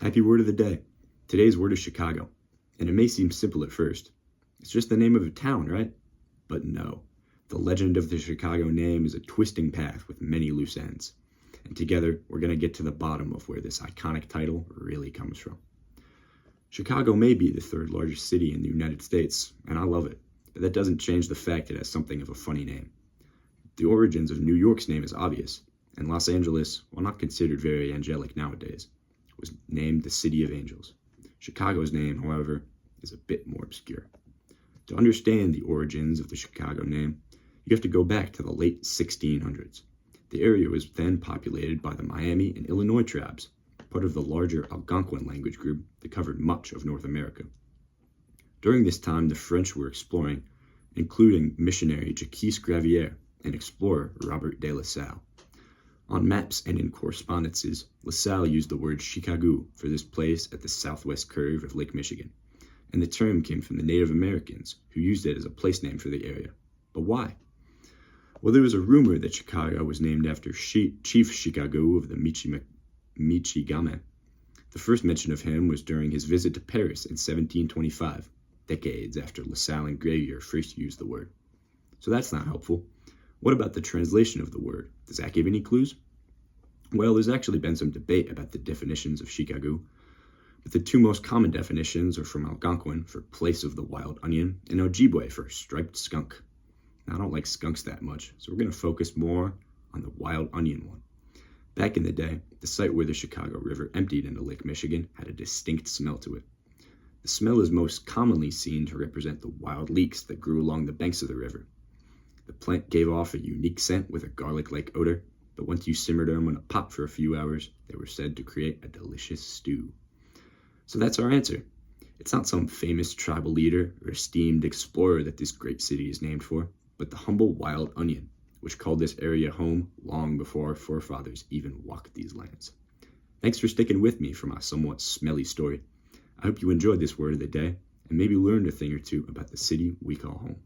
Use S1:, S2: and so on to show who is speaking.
S1: Happy word of the day. Today's word is Chicago, and it may seem simple at first. It's just the name of a town, right? But no. The legend of the Chicago name is a twisting path with many loose ends. And together, we're going to get to the bottom of where this iconic title really comes from. Chicago may be the third largest city in the United States, and I love it, but that doesn't change the fact it has something of a funny name. The origins of New York's name is obvious, and Los Angeles, while not considered very angelic nowadays, was named the City of Angels. Chicago's name, however, is a bit more obscure. To understand the origins of the Chicago name, you have to go back to the late 1600s. The area was then populated by the Miami and Illinois tribes, part of the larger Algonquin language group that covered much of North America. During this time, the French were exploring, including missionary Jacques Gravier and explorer Robert de La Salle. On maps and in correspondences, La Salle used the word Chicago for this place at the southwest curve of Lake Michigan, and the term came from the Native Americans who used it as a place name for the area. But why? Well, there was a rumor that Chicago was named after Chief Chicago of the Michigame. The first mention of him was during his visit to Paris in 1725, decades after La Salle and Gravier first used the word. So that's not helpful. What about the translation of the word? Does that give any clues? Well, there's actually been some debate about the definitions of Chicago, but the two most common definitions are from Algonquin for place of the wild onion and Ojibwe for striped skunk. Now, I don't like skunks that much, so we're going to focus more on the wild onion one. Back in the day, the site where the Chicago River emptied into Lake Michigan had a distinct smell to it. The smell is most commonly seen to represent the wild leeks that grew along the banks of the river. The plant gave off a unique scent with a garlic-like odor, but once you simmered them in a pot for a few hours, they were said to create a delicious stew. So that's our answer. It's not some famous tribal leader or esteemed explorer that this great city is named for, but the humble wild onion, which called this area home long before our forefathers even walked these lands. Thanks for sticking with me for my somewhat smelly story. I hope you enjoyed this word of the day and maybe learned a thing or two about the city we call home.